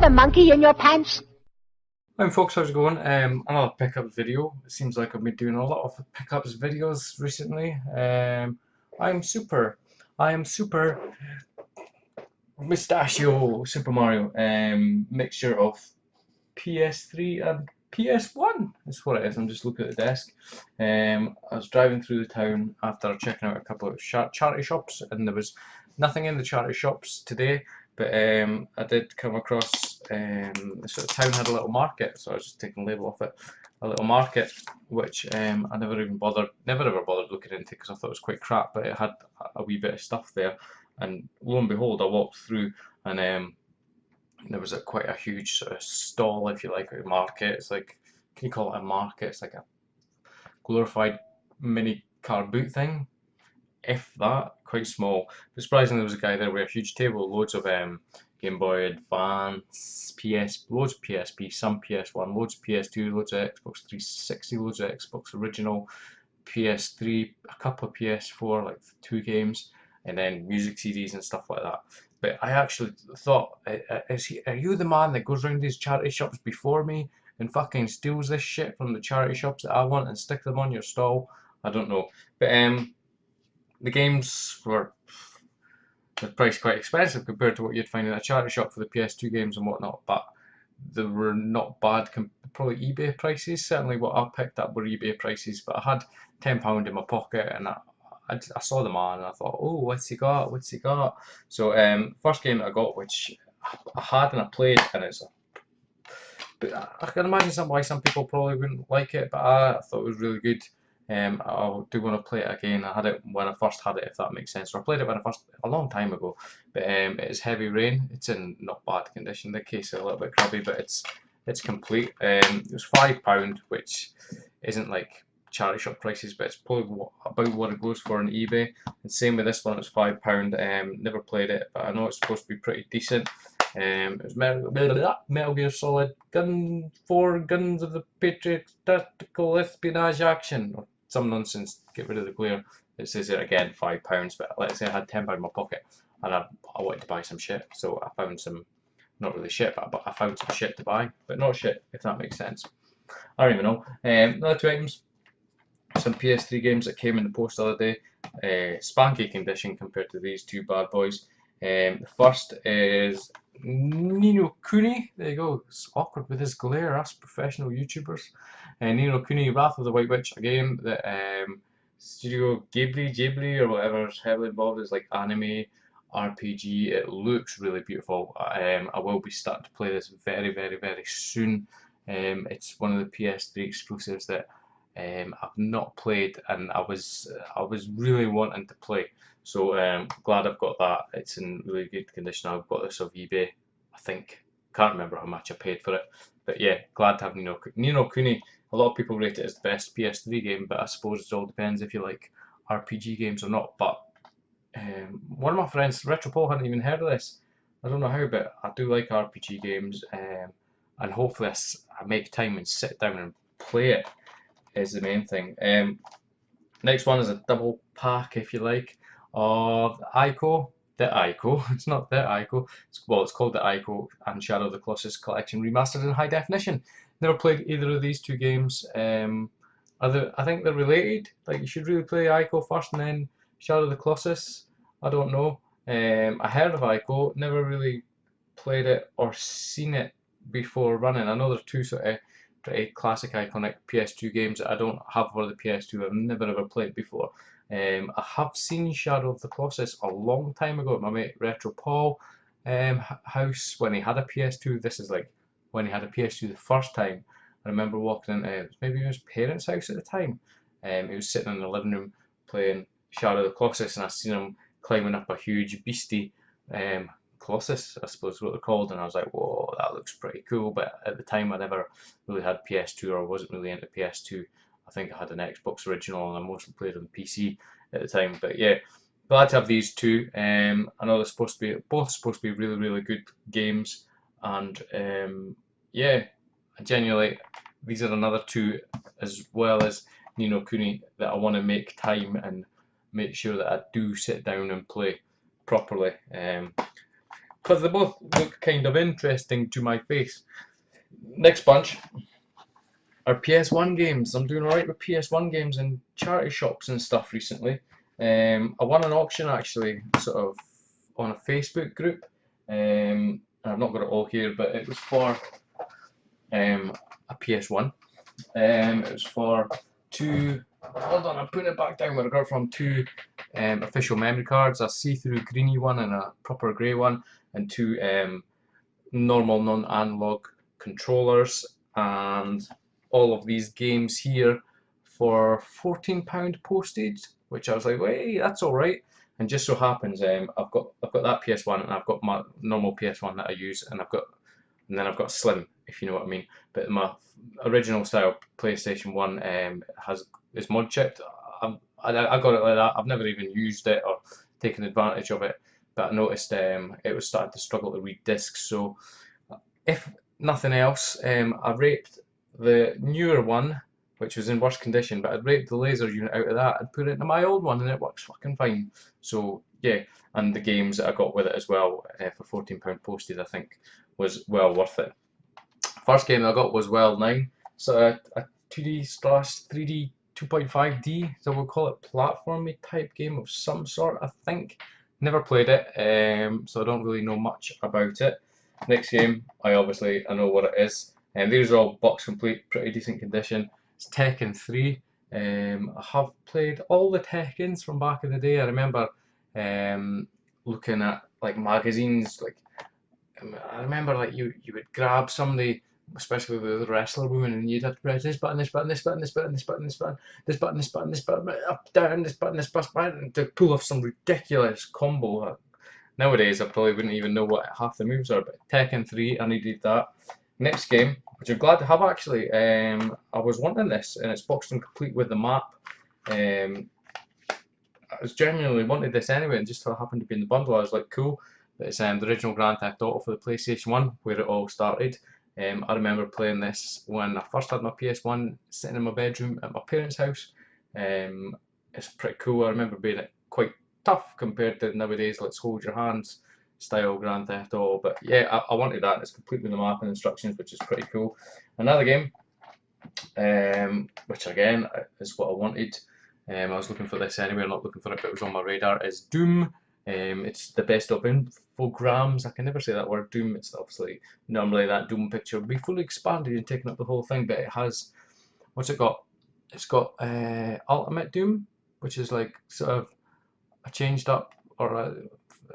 a monkey in your pants? Hi folks, how's it going? Another pickups video. It seems like I've been doing a lot of pickups videos recently. I am super Mustachio Super Mario. Mixture of PS3 and PS1 is what it is. I'm just looking at the desk. I was driving through the town after checking out a couple of charity shops, and there was nothing in the charity shops today. But I did come across the sort of town had a little market, so I was just taking a label off it. A little market, which I never ever bothered looking into because I thought it was quite crap. But it had a wee bit of stuff there, and lo and behold, I walked through, and there was quite a huge sort of stall, if you like, a market. It's like, can you call it a market? It's like a glorified mini car boot thing, if that, quite small. But surprisingly, there was a guy there with a huge table, loads of Game Boy Advance, loads of PSP, some PS1, loads of PS2, loads of Xbox 360, loads of Xbox original, PS3, a couple of PS4, like 2 games, and then music CDs and stuff like that. But I actually thought, are you the man that goes around these charity shops before me and fucking steals this shit from the charity shops that I want and stick them on your stall? I don't know. But the games were priced quite expensive compared to what you'd find in a charity shop for the PS2 games and whatnot, but they were not bad, probably eBay prices. Certainly what I picked up were eBay prices, but I had £10 in my pocket, and I saw the man and I thought, oh, what's he got? What's he got? So first game that I got, which I had and I played, and but I can imagine why some people probably wouldn't like it, but I thought it was really good. I do want to play it again. I had it when I first had it, if that makes sense. Or I played it a long time ago. But it is Heavy Rain. It's in not bad condition. The case is a little bit grubby, but it's complete. It was £5, which isn't like charity shop prices, but it's probably about what it goes for on eBay. And same with this one, it was £5. Never played it, but I know it's supposed to be pretty decent. It was Metal Gear Solid 4 Guns of the Patriot Tactical Espionage Action, or some nonsense. Get rid of the glare. It says it again, £5. But let's say I had £10 in my pocket and I wanted to buy some shit, so I found some, not really shit, but I found some shit to buy, but not shit, if that makes sense. I don't even know. Another 2 items. Some PS3 games that came in the post the other day. Spanky condition compared to these two bad boys. The first is Ni no Kuni. There you go. It's awkward with his glare, us professional YouTubers. Ni no Kuni, Wrath of the White Witch, a game that Studio Ghibli or whatever is heavily involved. Is like anime RPG. It looks really beautiful. I will be starting to play this very, very, very soon. It's one of the PS3 exclusives that I've not played, and I was really wanting to play. So glad I've got that. It's in really good condition. I've got this off eBay. I think, can't remember how much I paid for it, but yeah, glad to have Ni no Kuni. A lot of people rate it as the best PS3 game, but I suppose it all depends if you like RPG games or not. But one of my friends, Retro Paul, hadn't even heard of this. I don't know how, but I do like RPG games, and hopefully I make time and sit down and play it is the main thing. Next one is a double pack, if you like, of Ico. The Ico. It's not the Ico. It's called the Ico and Shadow of the Colossus collection remastered in high definition. Never played either of these two games. I think they're related. Like you should really play Ico first and then Shadow of the Colossus. I don't know. I heard of Ico, never really played it or seen it before running. I know there's two sort of pretty classic iconic PS2 games that I don't have for the PS2. I've never ever played before. I have seen Shadow of the Colossus a long time ago at my mate Retro Paul house when he had a PS2. This is like when he had a PS2 the first time. I remember walking into maybe his parents' house at the time. He was sitting in the living room playing Shadow of the Colossus, and I seen him climbing up a huge beastie. Colossus, I suppose is what they're called, and I was like, whoa, that looks pretty cool. But at the time, I never really had PS2 or wasn't really into PS2. I think I had an Xbox original, and I mostly played on the PC at the time. But yeah, glad to have these two. I know they're both supposed to be really, really good games, and yeah, genuinely, these are another two, as well as Ni no Kuni, that I want to make time and make sure that I do sit down and play properly. because they both look kind of interesting to my face. Next bunch are PS1 games. I'm doing alright with PS1 games in charity shops and stuff recently. I won an auction actually, sort of on a Facebook group. I've not got it all here, but it was for a PS1. It was for two. Hold on, I'm putting it back down where I got it from. Two official memory cards, a see-through greeny one and a proper grey one, and two normal non-analog controllers, and all of these games here for £14 postage, which I was like, hey, that's all right. And just so happens, I've got that PS1 and I've got my normal PS1 that I use, and then I've got Slim, if you know what I mean. But my original style PlayStation 1 is mod chipped. I got it like that. I've never even used it or taken advantage of it, but I noticed it was starting to struggle to read discs. So if nothing else, I raped the newer one, which was in worse condition, but I'd raped the laser unit out of that and put it into my old one, and it works fucking fine. So yeah, and the games that I got with it as well for £14 postage, I think, was well worth it. First game I got was Well 9, so a 2D/3D 2.5D, so we'll call it platformy type game of some sort, I think. Never played it, so I don't really know much about it. Next game, I know what it is. And these are all box complete, pretty decent condition. It's Tekken 3. I have played all the Tekkens from back in the day. I remember looking at like magazines, like I remember like you would grab somebody, especially with the wrestler woman, and you'd have to press this button, this button, this button, this button, this button, this button, this button, this button, this button, up, down, this button, to pull off some ridiculous combo. Nowadays, I probably wouldn't even know what half the moves are, but Tekken 3, I needed that. Next game, which I'm glad to have actually, I was wanting this, and it's boxed and complete with the map. I was genuinely wanted this anyway, and just so it happened to be in the bundle, I was like, cool. It's the original Grand Theft Auto for the PlayStation 1, where it all started. I remember playing this when I first had my PS1, sitting in my bedroom at my parents' house. It's pretty cool. I remember being quite tough compared to nowadays, let's hold your hands style Grand Theft Auto. But yeah, I wanted that. It's complete with the map and instructions, which is pretty cool. Another game, which again is what I wanted. I was looking for this anyway, not looking for it, but it was on my radar, is Doom. It's the best of infograms. I can never say that word, Doom. It's obviously normally that Doom picture would be fully expanded and taking up the whole thing, but it has, what's it got? It's got Ultimate Doom, which is like sort of a changed up or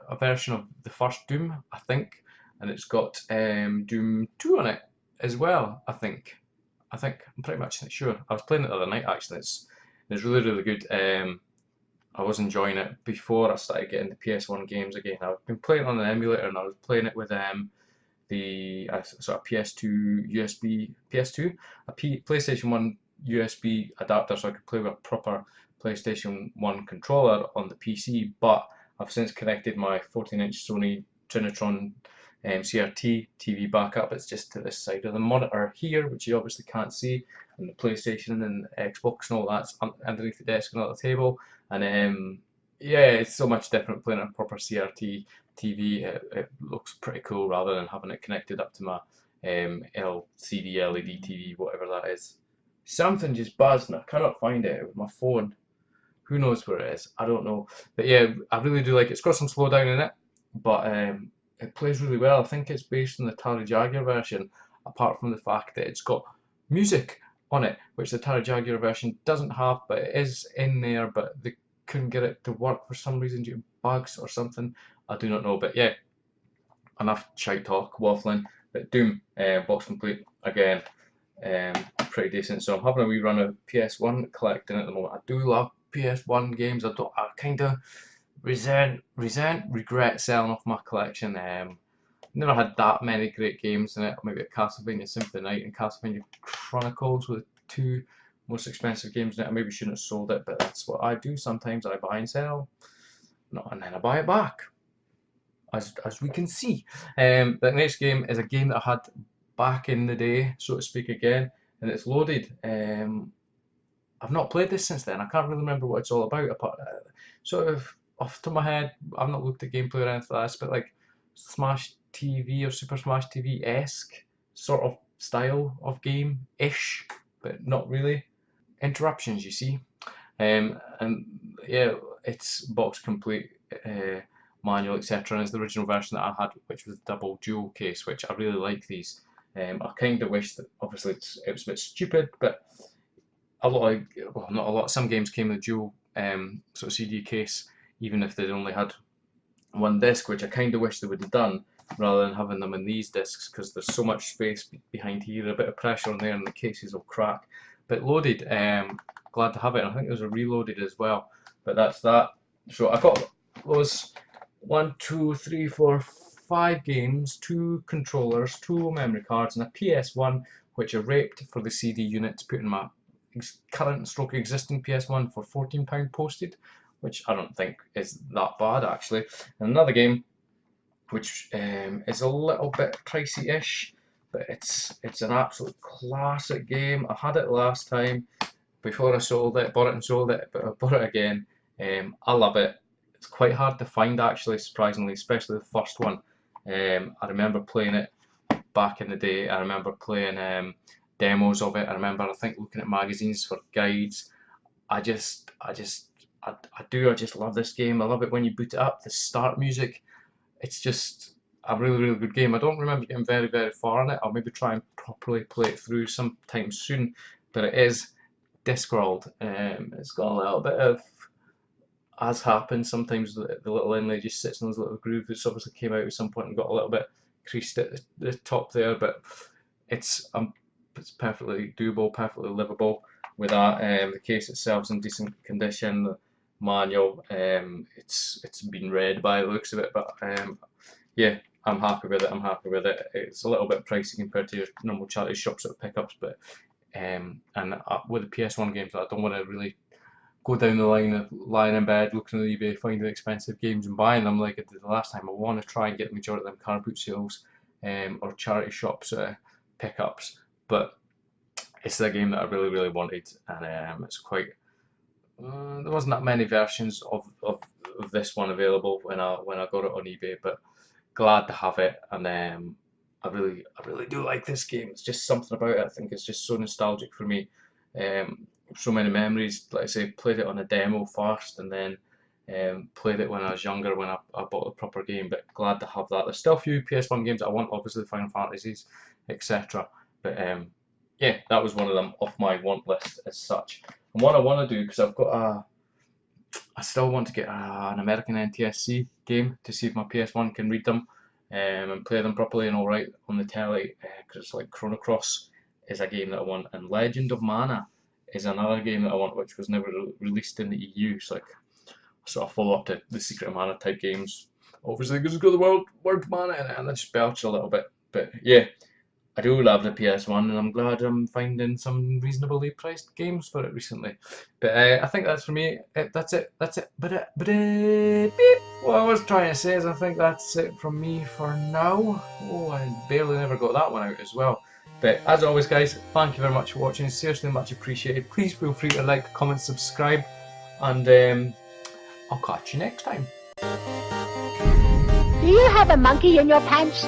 a version of the first Doom, I think, and it's got Doom 2 on it as well, I think. I'm pretty much sure. I was playing it the other night actually. It's really good. I was enjoying it before I started getting the PS1 games again. I've been playing on an emulator, and I was playing it with the sort of PS2 USB, PlayStation 1 USB adapter, so I could play with a proper PlayStation 1 controller on the PC. But I've since connected my 14-inch Sony Trinitron CRT TV back up. It's just to this side of the monitor here, which you obviously can't see, and the PlayStation and Xbox and all that's underneath the desk and on the table. And yeah, it's so much different playing on a proper CRT TV. It looks pretty cool rather than having it connected up to my LCD LED TV, whatever that is. Something just buzzed and I cannot find it with my phone. Who knows where it is? I don't know. But yeah, I really do like it. It's got some slowdown in it, but it plays really well. I think it's based on the Atari Jaguar version, apart from the fact that it's got music on it, which the Atari Jaguar version doesn't have, but it is in there, but they couldn't get it to work for some reason due to bugs or something. I do not know, but yeah, enough shite talk, waffling. But Doom, box complete, again, pretty decent. So I'm having a wee run of PS1 collecting at the moment. I do love PS1 games. I kind of regret selling off my collection. Never had that many great games in it. Maybe a Castlevania Symphony Night and Castlevania Chronicles were the two most expensive games in it. I maybe shouldn't have sold it, but that's what I do sometimes. I buy and sell, and then I buy it back, as we can see. The next game is a game that I had back in the day, so to speak, again, and it's loaded. I've not played this since then. I can't really remember what it's all about. Apart, sort of off the top of my head, I've not looked at gameplay or anything like this, but like Smash TV or Super Smash TV-esque sort of style of game-ish, but not really. Interruptions, you see. And yeah, it's box complete, manual, etc. And it's the original version that I had, which was the double dual case, which I really like these. I kind of wish that, obviously, it was a bit stupid, but a lot of, well, not a lot, some games came with a dual sort of CD case, even if they only had one disc, which I kind of wish they would have done, rather than having them in these discs, because there's so much space behind here, a bit of pressure on there, and the cases will crack. But loaded, glad to have it. And I think there's a reloaded as well. But that's that. So I got those 1, 2, 3, 4, 5 games, 2 controllers, 2 memory cards, and a PS1, which I raped for the CD unit to put in my current stroke existing PS1 for £14 posted, which I don't think is that bad actually. And another game which is a little bit pricey-ish, but it's an absolute classic game. I had it last time before I sold it, bought it and sold it, but I bought it again. I love it. It's quite hard to find actually, surprisingly, especially the first one. I remember playing it back in the day. I remember playing demos of it. I remember, I think, looking at magazines for guides. I just love this game. I love it when you boot it up. The start music, it's just a really, really good game. I don't remember getting very, very far in it. I'll maybe try and properly play it through sometime soon. But it is Discworld. It's got a little bit of, as happens sometimes, the little inlay just sits in those little grooves. It's obviously came out at some point and got a little bit creased at the top there, but it's perfectly doable, perfectly livable with that. The case itself's in decent condition. The manual, it's been read by the looks of it, but yeah, I'm happy with it. I'm happy with it. It's a little bit pricey compared to your normal charity shop sort of pickups, but and with the PS1 games, I don't want to really go down the line of lying in bed looking at eBay, finding expensive games and buying them like I did the last time. I want to try and get the majority of them car boot sales or charity shops pickups, but it's a game that I really, really wanted, and it's quite. There wasn't that many versions of this one available when I got it on eBay, but glad to have it, and I really do like this game. It's just something about it. I think it's just so nostalgic for me. So many memories. Like I say, played it on a demo first, and then played it when I was younger when I bought the proper game. But glad to have that. There's still a few PS1 games I want, obviously Final Fantasies, etc. But yeah, that was one of them off my want list as such. And what I want to do, because I've got I still want to get an American NTSC game to see if my PS1 can read them and play them properly and alright on the telly, because it's like Chrono Cross is a game that I want, and Legend of Mana is another game that I want, which was never released in the EU. It's like a sort of follow-up to the Secret of Mana type games. Obviously, because it's got the word mana in it, and I just belch a little bit. But yeah, I do love the PS1, and I'm glad I'm finding some reasonably priced games for it recently. But I think that's for me. That's it. But beep. What I was trying to say is I think that's it from me for now. Oh, I barely never got that one out as well. But as always, guys, thank you very much for watching. Seriously much appreciated. Please feel free to like, comment, subscribe, and I'll catch you next time. Do you have a monkey in your pants?